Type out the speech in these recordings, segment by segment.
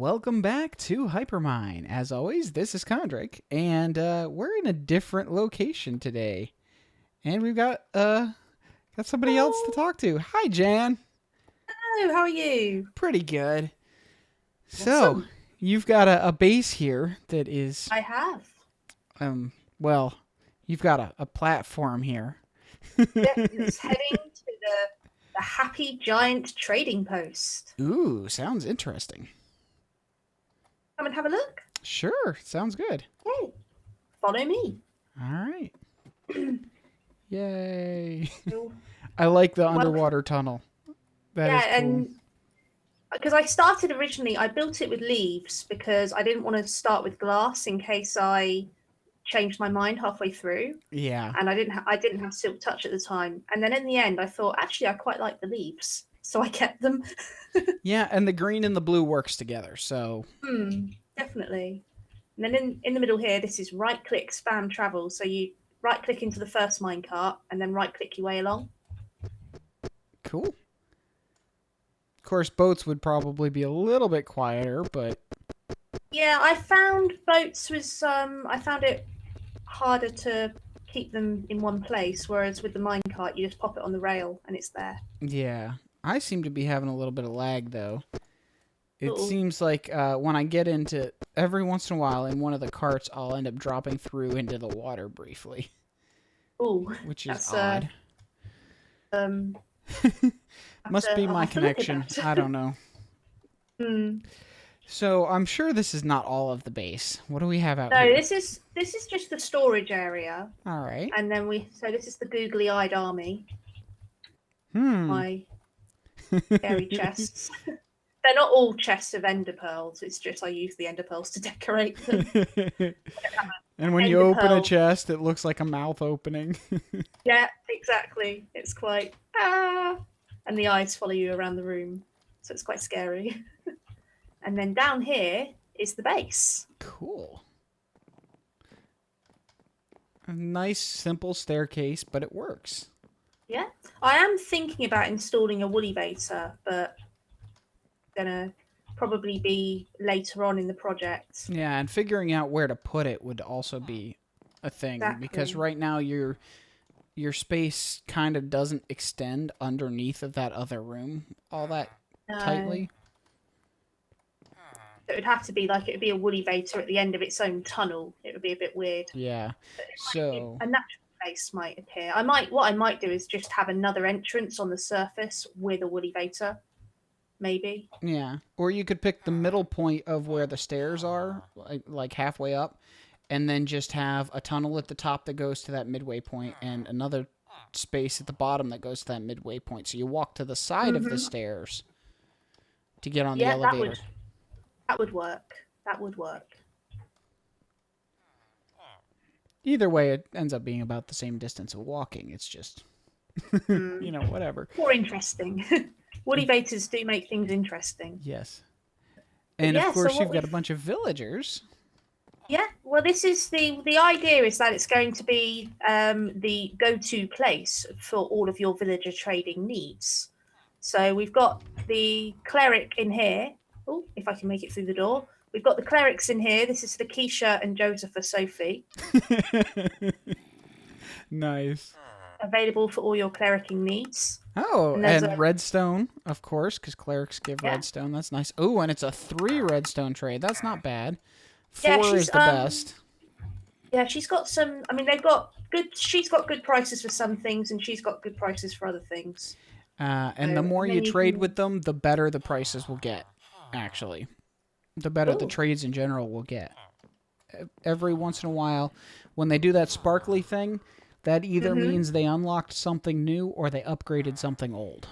welcome back to Hypermine. As always, this is Kondrik, and we're in a different location today. And we've got somebody else to Oh, talk to. Hi, Jan. hello, how are you? Pretty good. So, Awesome. you've got a base here that is, I have. well, you've got a platform here. Yep, it's heading to the Happy Giant Trading Post. Ooh, sounds interesting. Come and have a look. Sure, sounds good. Okay, follow me. All right. Yay. So, I like the welcome. underwater tunnel. That is Yeah, cool. and because I started originally, I built it with leaves because I didn't want to start with glass in case I changed my mind halfway through, Yeah. and I didn't have silk touch at the time. And then in the end, I thought actually I quite like the leaves, so I kept them. Yeah, and the green and the blue works together. So, Definitely. And then in the middle here, this is right click spam travel. So you right click into the first minecart and then right click your way along. cool. Of course, boats would probably be a little bit quieter, but Yeah, I found boats was I found it harder to keep them in one place, whereas with the minecart you just pop it on the rail and it's there. yeah. I seem to be having a little bit of lag, though. It Oh, seems like when I get into every once in a while in one of the carts, I'll end up dropping through into the water briefly, oh, which is that's odd. um Must be I'll my have to look at connection. that. I don't know. Hmm. So, I'm sure this is not all of the base. What do we have out No, here? this is just the storage area, All right. and then this is the googly-eyed army. Hmm. My scary chests. They're not all chests of ender pearls. It's just I use the ender pearls to decorate them. And when you Ender open a pearl. chest, it looks like a mouth opening. Yeah, exactly. It's quite and the eyes follow you around the room, so it's quite scary. And then down here is the base. Cool. A nice, simple staircase, but it works. Yeah, I am thinking about installing a woollyvator, but gonna probably be later on in the project. Yeah, and figuring out where to put it would also be a thing because Exactly. right now your space kind of doesn't extend underneath of that other room all that No. tightly. It would have to be like it would be a woollyvator at the end of its own tunnel. It would be a bit weird. Yeah. So, A natural place might appear. What I might do is just have another entrance on the surface with a woollyvator, maybe. yeah. Or you could pick the middle point of where the stairs are, like halfway up, and then just have a tunnel at the top that goes to that midway point and another space at the bottom that goes to that midway point. So you walk to the side of the Hmm. stairs to get on the Yeah, elevator. that would work. That would work. Either way, it ends up being about the same distance of walking. It's just, Mm. whatever. More interesting. Woollyvators do make things interesting. Yes. But And of yeah, so course, what you've got a we've bunch of villagers. yeah, well, this is the idea is that it's going to be the go-to place for all of your villager trading needs. So we've got the cleric in here. Oh, if I can make it through the door. We've got the clerics in here. This is Lakeisha and Joseph for Sophie, Nice. available for all your clericing needs. Oh, And there's and a redstone, of course, because clerics give yeah, redstone. That's nice. Oh, and it's a 3 redstone trade. That's not bad. yeah. 4 is the best. She's got some. I mean, they've got good. She's got good prices for some things, and she's got good prices for other things. And the So, more and you then you trade can. with them, the better the prices will get, actually. The better the Oh, trades in general will get. Every once in a while, when they do that sparkly thing, that either mm-hmm. means they unlocked something new or they upgraded something old.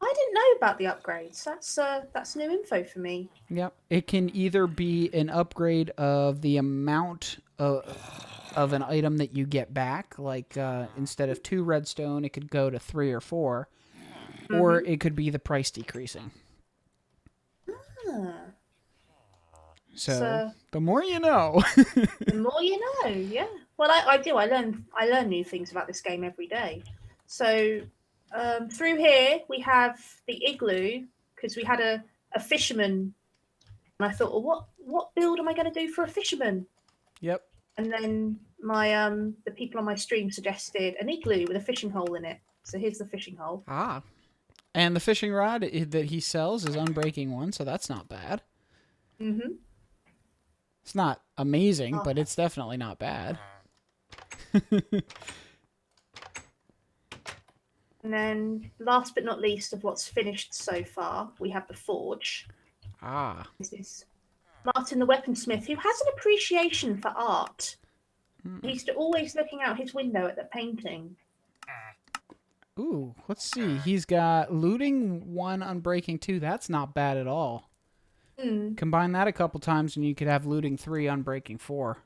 I didn't know about the upgrades. That's new info for me. Yep. It can either be an upgrade of the amount of an item that you get back, like instead of 2 redstone, it could go to 3 or 4, or Mm-hmm. it could be the price decreasing. Ah, So so the more you know. the more you know, yeah. Well, I do. I learn new things about this game every day. So through here we have the igloo because we had a fisherman And I thought, well, what build am I going to do for a fisherman? Yep. And then my the people on my stream suggested an igloo with a fishing hole in it. So here's the fishing hole. Ah. And the fishing rod that he sells is unbreaking one, so that's not bad. Mm-hmm. It's not amazing, Oh. but it's definitely not bad. And then, last but not least, of what's finished so far, we have the forge. Ah. This is Martin the weaponsmith, who has an appreciation for art. He's always looking out his window at the painting. Ooh, let's see. He's got looting 1, unbreaking 2. That's not bad at all. Mm. Combine that a couple times and you could have looting 3, unbreaking 4.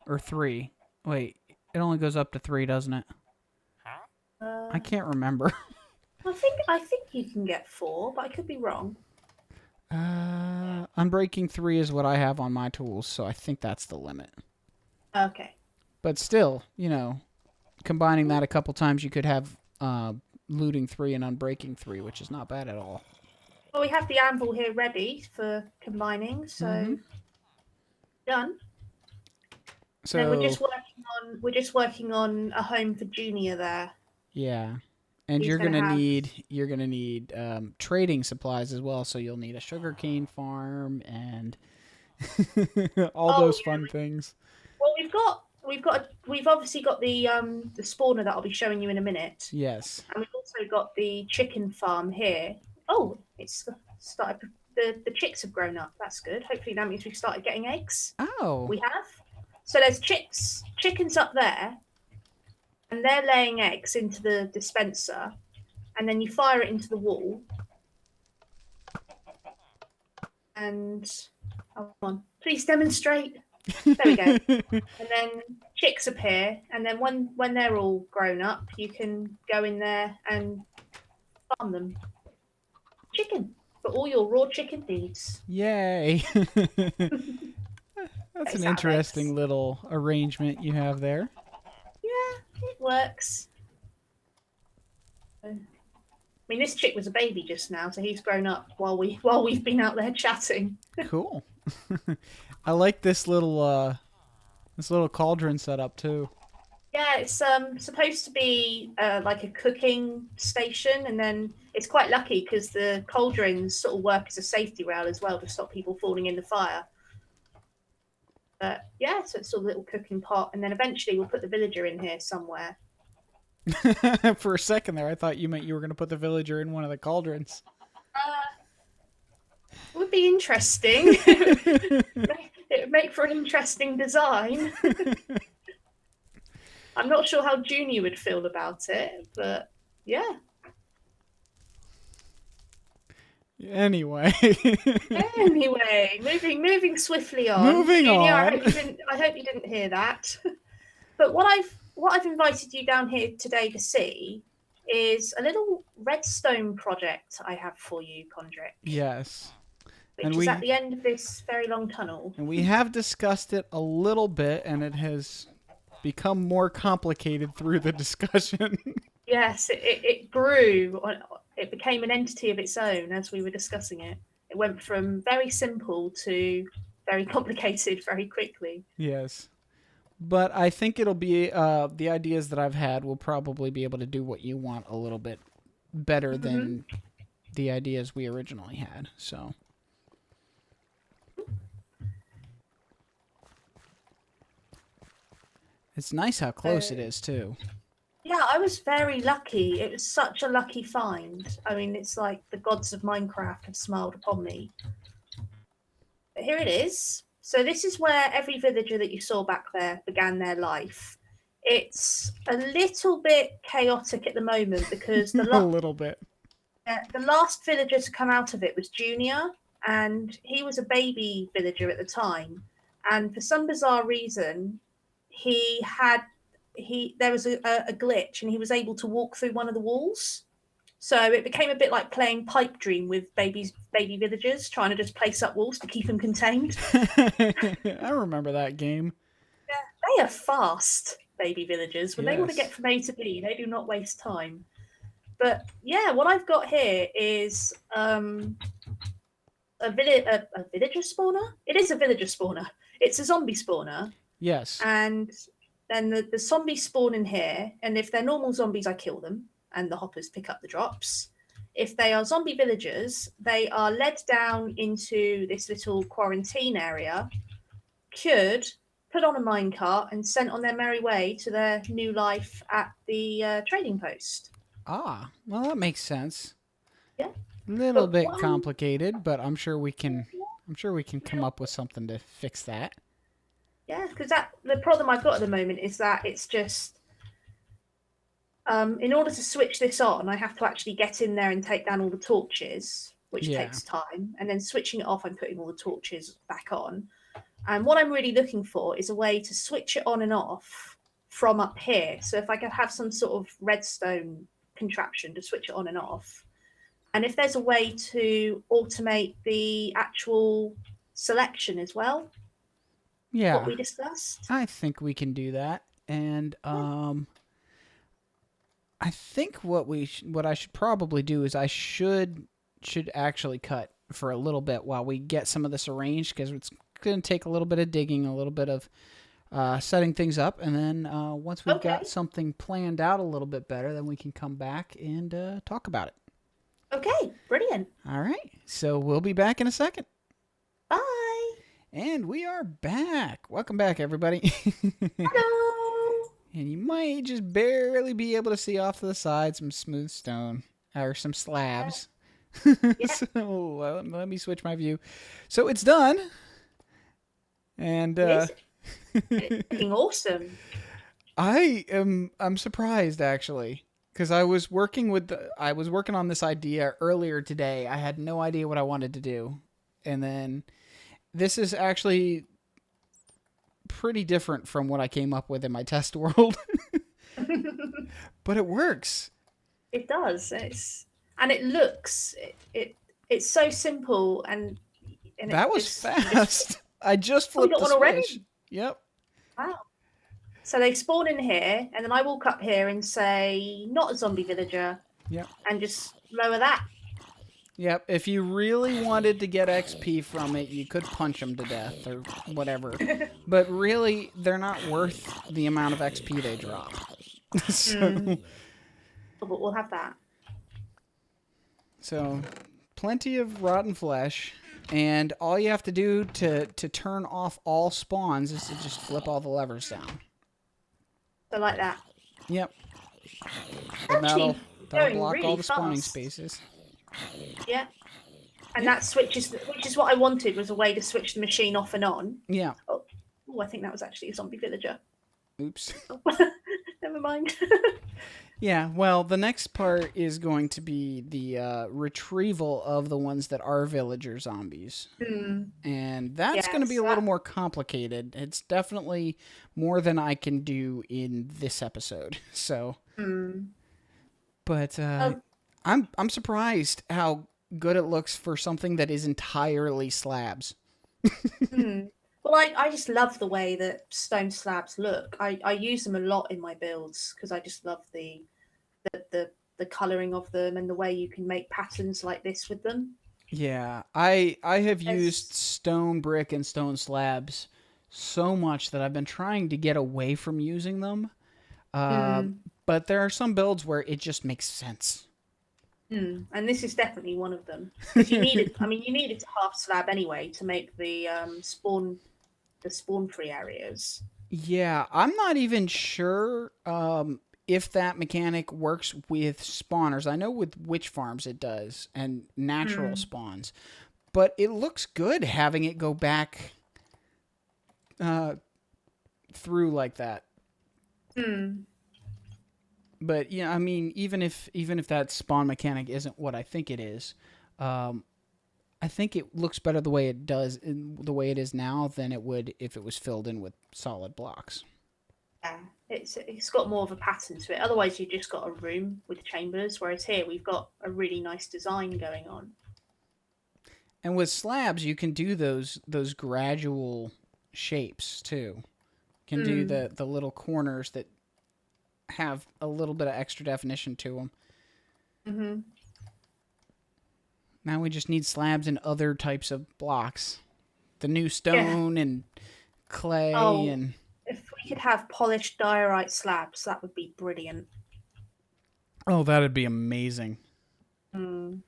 Or 3. Wait, it only goes up to 3, doesn't it? I can't remember. I think you can get 4, but I could be wrong. Unbreaking 3 is what I have on my tools, so I think that's the limit. Okay. But still, you know, combining that a couple times, you could have looting 3 and unbreaking 3, which is not bad at all. Well, we have the anvil here ready for combining, so done. So then we're just working on a home for Junior there. Yeah. And He's you're gonna gonna have- need trading supplies as well. So you'll need a sugarcane farm and all those fun things. Well, we've obviously got the spawner that I'll be showing you in a minute, Yes. and we've also got the chicken farm here. Oh, it's started. The chicks have grown up. That's good. Hopefully that means we've started getting eggs. Oh. We have. So there's chickens up there, and they're laying eggs into the dispenser, and then you fire it into the wall. And come on, please demonstrate. There we go. And then chicks appear, and then when they're all grown up, you can go in there and farm them. Chicken for all your raw chicken needs. Yay. That's an interesting little arrangement you have there. Yeah, it works. I mean, this chick was a baby just now, so he's grown up while we've been out there chatting. Cool. I like this little cauldron setup too. Yeah, it's supposed to be like a cooking station, and then it's quite lucky because the cauldrons sort of work as a safety rail as well to stop people falling in the fire. But yeah, so it's a little cooking pot, and then eventually we'll put the villager in here somewhere. For a second there, I thought you meant you were going to put the villager in one of the cauldrons. It would be interesting. It would make for an interesting design. I'm not sure how Junior would feel about it, but yeah. Anyway. Anyway, moving swiftly on. Moving Junior, on. I hope you didn't hear that. But what I've invited you down here today to see is a little redstone project I have for you, Kondrik. Yes. Which is at the end of this very long tunnel. And we have discussed it a little bit, and it has become more complicated through the discussion. Yes, it grew. It became an entity of its own as we were discussing it. It went from very simple to very complicated very quickly. Yes. But I think it'll be, the ideas that I've had will probably be able to do what you want a little bit better than the ideas we originally had. So. It's nice how close it is, too. Yeah, I was very lucky. It was such a lucky find. I mean, it's like the gods of Minecraft have smiled upon me. But here it is. So this is where every villager that you saw back there began their life. It's a little bit chaotic at the moment because a little bit. The last villager to come out of it was Junior, and he was a baby villager at the time. And for some bizarre reason, there was a glitch, and he was able to walk through one of the walls. So it became a bit like playing Pipe Dream with baby villagers, trying to just place up walls to keep them contained. I remember that game. Yeah, they are fast, baby villagers. When they want to Yes. get from A to B, they do not waste time. But yeah, what I've got here is a villager spawner. It is a villager spawner. It's a zombie spawner, Yes. and then the zombies spawn in here. And if they're normal zombies, I kill them, and the hoppers pick up the drops. If they are zombie villagers, they are led down into this little quarantine area, cured, put on a minecart, and sent on their merry way to their new life at the trading post. Ah, well, that makes sense. Yeah, Little but bit one, complicated, but I'm sure we can. I'm sure we can come up with something to fix that. yeah, because that the problem I've got at the moment is that it's just in order to switch this on, I have to actually get in there and take down all the torches, which Yeah. takes time, and then switching it off, I'm putting all the torches back on. And what I'm really looking for is a way to switch it on and off from up here. So if I could have some sort of redstone contraption to switch it on and off, and if there's a way to automate the actual selection as well, what Yeah. we discussed. I think we can do that. And Yeah. I think what I should probably do is I should actually cut for a little bit while we get some of this arranged because it's going to take a little bit of digging, a little bit of setting things up, and then once we've got Okay. something planned out a little bit better, then we can come back and talk about it. Okay. Brilliant. All right. So we'll be back in a second. Bye. And we are back. Welcome back, everybody. Hello. And you might just barely be able to see off to the side some smooth stone or some slabs. Yeah. So let me switch my view. So it's done. And It is. It's looking awesome. I'm surprised actually because I was working on this idea earlier today. I had no idea what I wanted to do. And then this is actually pretty different from what I came up with in my test world. But it works. It does. It looks it's so simple and That was fast. I just Oh, we flipped got the one switch. already. Yep. Wow. So they spawn in here, and then I walk up here and say, "Not a zombie villager," Yep. and just lower that. Yep. If you really wanted to get XP from it, you could punch them to death or whatever. But really, they're not worth the amount of XP they drop. So, Oh, but we'll have that. so plenty of rotten flesh. And all you have to do to turn off all spawns is to just flip all the levers down. So like that. Yep. And that'll Going block really all the spawning fast. spaces. Yeah. And that switches, which is what I wanted, was a way to switch the machine off and on. Yeah. Oh, I think that was actually a zombie villager. Oops. Never mind. Yeah, well, the next part is going to be the retrieval of the ones that are villager zombies. And that's going to be a little more complicated. It's definitely more than I can do in this episode. So, but I'm surprised how good it looks for something that is entirely slabs. Well, I just love the way that stone slabs look. I use them a lot in my builds because I just love the colouring of them and the way you can make patterns like this with them. Yeah, I have used stone brick and stone slabs so much that I've been trying to get away from using them. But there are some builds where it just makes sense. And this is definitely one of them. Because you need it. I mean, you need it to half slab anyway to make the spawn free areas. Yeah, I'm not even sure if that mechanic works with spawners. I know with witch farms it does and natural spawns, but it looks good having it go back through like that. But yeah, I mean, even if that spawn mechanic isn't what I think it is, I think it looks better the way it does, the way it is now, than it would if it was filled in with solid blocks. Yeah, it's got more of a pattern to it. Otherwise, you just got a room with chambers. Whereas here, we've got a really nice design going on. And with slabs, you can do those gradual shapes too. You can do the little corners that have a little bit of extra definition to them. Now we just need slabs and other types of blocks. The new Yeah. stone and clay Oh, and... if we could have polished diorite slabs, that would be brilliant. Oh, that'd be amazing. Mm.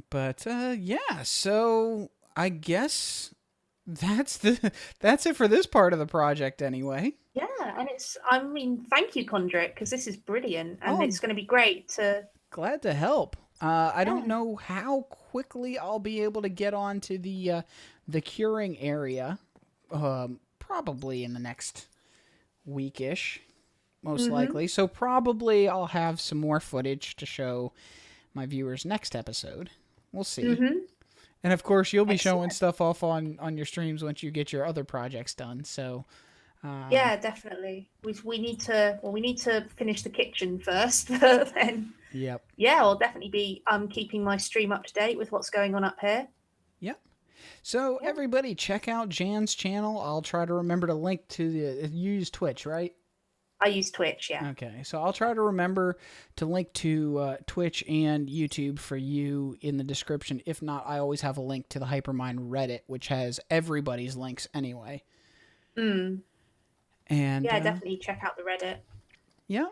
But yeah, so I guess that's it for this part of the project anyway. Yeah, and I mean, thank you, Kondrik, because this is brilliant, and Oh, it's going to be great to. glad to help. I don't Yeah. know how quickly I'll be able to get onto the curing area. Probably in the next weekish, most Mm-hmm. likely. So probably I'll have some more footage to show my viewers next episode. We'll see. Mm-hmm. And of course, you'll be showing Excellent. stuff off on your streams once you get your other projects done. So, Yeah, definitely. We need to we need to finish the kitchen first, but then yep, yeah, I'll definitely be keeping my stream up to date with what's going on up here. yep. So Yeah, everybody, check out Jan's channel. I'll try to remember to link to the. You use Twitch, right? I use Twitch. Yeah. Okay, so I'll try to remember to link to Twitch and YouTube for you in the description. If not, I always have a link to the Hypermine Reddit, which has everybody's links anyway. Mm. And Yeah, definitely check out the Reddit. yeah,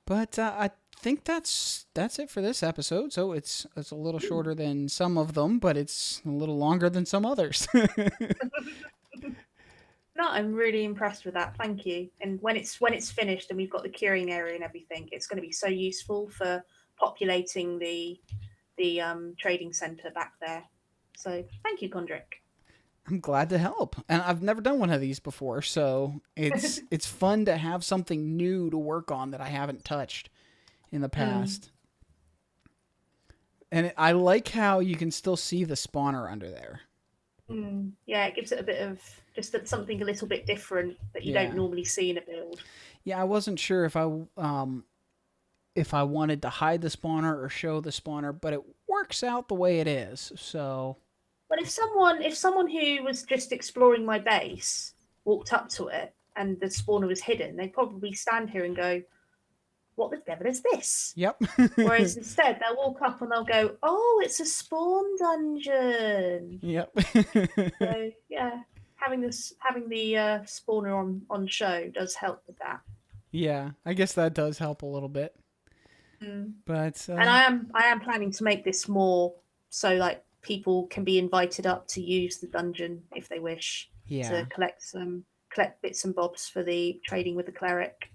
but I think that's it for this episode. So it's a little shorter than some of them, but it's a little longer than some others. No, I'm really impressed with that. Thank you. And when it's finished and we've got the curing area and everything, it's going to be so useful for populating the trading center back there. So thank you, Kondrik. I'm glad to help, and I've never done one of these before, so it's fun to have something new to work on that I haven't touched in the Mm. past. And I like how you can still see the spawner under there. Mm. Yeah, it gives it a bit of something a little bit different that you don't Yeah, normally see in a build. yeah. I wasn't sure if I wanted to hide the spawner or show the spawner, but it works out the way it is. So But if someone who was just exploring my base walked up to it and the spawner was hidden, they'd probably stand here and go, "What the devil is this?" yep. Whereas instead, they'll walk up and they'll go, "Oh, it's a spawn dungeon." Yep. So yeah, having the spawner on show does help with that. Yeah, I guess that does help a little bit. Mm. But And I am planning to make this more so like people can be invited up to use the dungeon if they wish yeah, to collect bits and bobs for the trading with the cleric.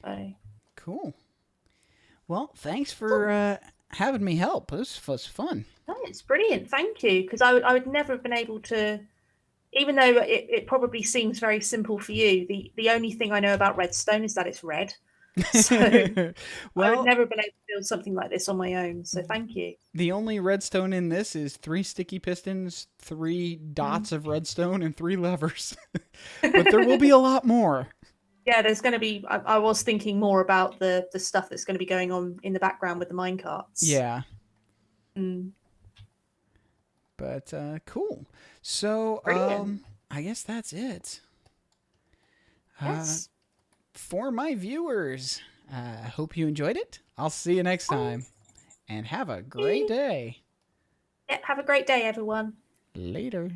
So, cool. Well, thanks for having me help. This was fun. no, it's brilliant. Thank you, because I would never have been able to. Even though it probably seems very simple for you, the only thing I know about redstone is that it's red. So I would Well, never have been able to build something like this on my own. So thank you. the only redstone in this is 3 sticky pistons, 3 dots Mm. of redstone, and 3 levers. But there will be a lot more. Yeah, there's going to be. I was thinking more about the stuff that's going to be going on in the background with the minecarts. Yeah, Mm. but cool. So Brilliant. I guess that's it. Uh, Yes. for my viewers, I hope you enjoyed it. I'll see you next time, and have a great day. Yep, have a great day, everyone. Later.